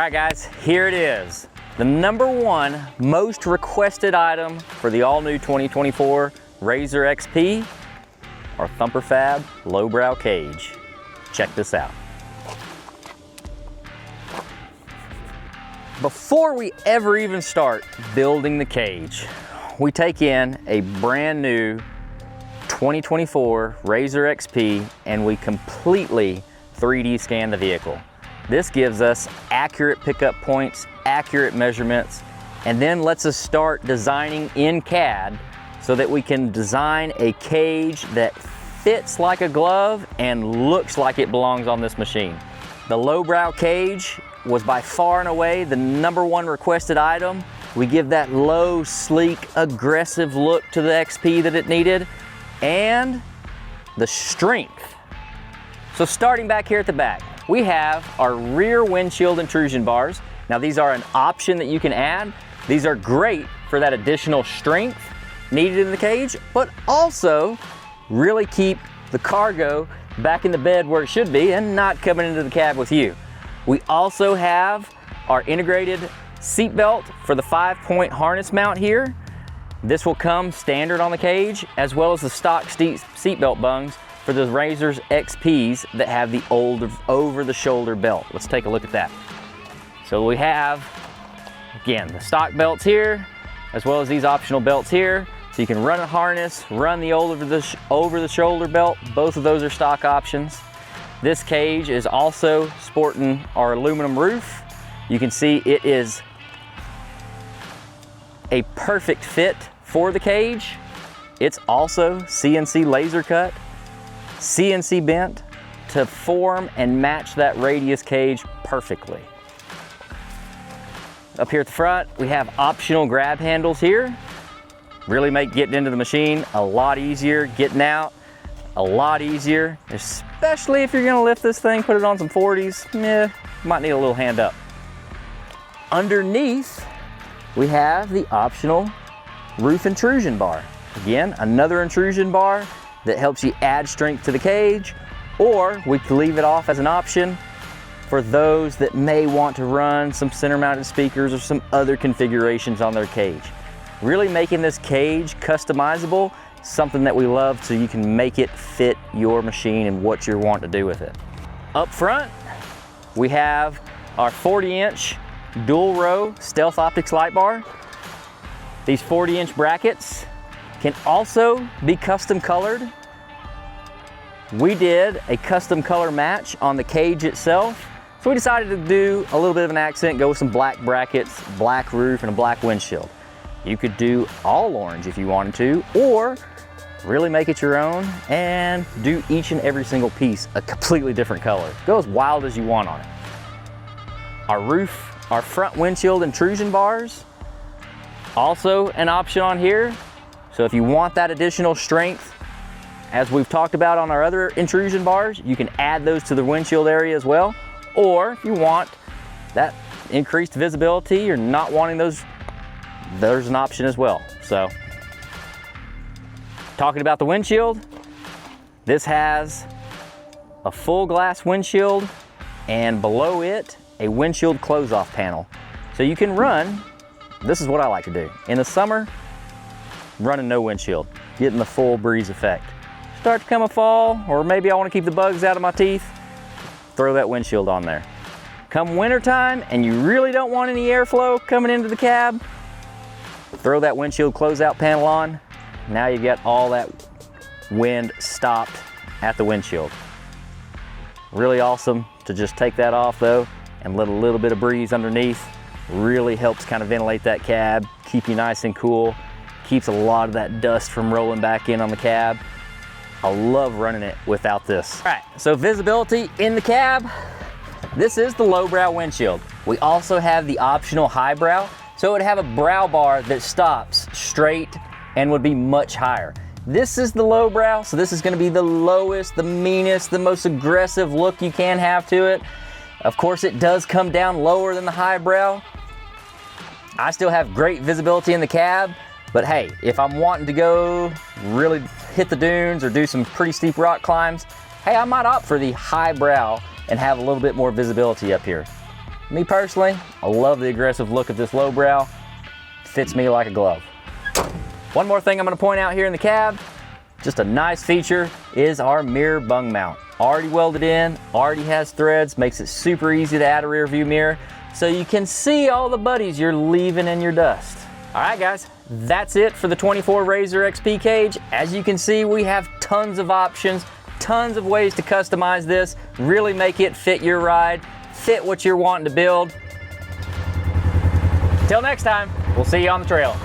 right guys, here it is. The #1 most requested item for the all-new 2024 RZR XP, our Thumper Fab lowbrow cage. Check this out. Before we ever even start building the cage, we take in a brand new 2024 RZR XP and we completely 3D scan the vehicle. This gives us accurate pickup points, accurate measurements, and then lets us start designing in CAD so that we can design a cage that fits like a glove and looks like it belongs on this machine. The lowbrow cage was by far and away the #1 requested item. We give that low, sleek, aggressive look to the XP that it needed, and the strength. So starting back here at the back, we have our rear windshield intrusion bars. Now these are an option that you can add. These are great for that additional strength needed in the cage, but also really keep the cargo back in the bed where it should be and not coming into the cab with you. We also have our integrated seat belt for the 5-point harness mount here. This will come standard on the cage, as well as the stock seat belt bungs for the RZR XPs that have the old over-the-shoulder belt. Let's take a look at that. So we have, again, the stock belts here, as well as these optional belts here. So you can run a harness, run the over-the-shoulder belt. Both of those are stock options. This cage is also sporting our aluminum roof. You can see it is a perfect fit for the cage. It's also CNC laser cut, CNC bent to form and match that radius cage perfectly. Up here at the front, we have optional grab handles here. Really make getting into the machine a lot easier, getting out a lot easier, especially if you're gonna lift this thing, put it on some 40s, might need a little hand up. Underneath, we have the optional roof intrusion bar. Again, another intrusion bar that helps you add strength to the cage, or we can leave it off as an option for those that may want to run some center mounted speakers or some other configurations on their cage. Really making this cage customizable, something that we love, so you can make it fit your machine and what you want to do with it. Up front, we have our 40-inch dual row stealth optics light bar. These 40-inch brackets can also be custom colored. We did a custom color match on the cage itself, so we decided to do a little bit of an accent, go with some black brackets, black roof, and a black windshield. You could do all orange if you wanted to, or really make it your own and do each and every single piece a completely different color. Go as wild as you want on it. Our front windshield intrusion bars, also an option on here. So if you want that additional strength, as we've talked about on our other intrusion bars, you can add those to the windshield area as well. Or if you want that increased visibility, you're not wanting those, there's an option as well. So talking about the windshield, this has a full glass windshield and below it a windshield close-off panel. So you can run, this is what I like to do. In the summer, running no windshield, getting the full breeze effect. Start to come a fall, or maybe I want to keep the bugs out of my teeth, throw that windshield on there. Come wintertime and you really don't want any airflow coming into the cab, throw that windshield closeout panel on. Now you get all that wind stopped at the windshield. Really awesome to just take that off though and let a little bit of breeze underneath. Really helps kind of ventilate that cab, keep you nice and cool, keeps a lot of that dust from rolling back in on the cab. I love running it without this. All right, so visibility in the cab. This is the lowbrow windshield. We also have the optional highbrow, so it would have a brow bar that stops straight and would be much higher. This is the lowbrow, so this is gonna be the lowest, the meanest, the most aggressive look you can have to it. Of course, it does come down lower than the highbrow. I still have great visibility in the cab, but hey, if I'm wanting to go really hit the dunes or do some pretty steep rock climbs, hey, I might opt for the highbrow and have a little bit more visibility up here. Me personally, I love the aggressive look of this lowbrow. Fits me like a glove. One more thing I'm gonna point out here in the cab, just a nice feature, is our mirror bung mount. Already welded in, already has threads, makes it super easy to add a rear view mirror so you can see all the buddies you're leaving in your dust. All right guys, that's it for the 24 RZR XP cage. As you can see, we have tons of options, tons of ways to customize this, really make it fit your ride, fit what you're wanting to build. Till next time, we'll see you on the trail.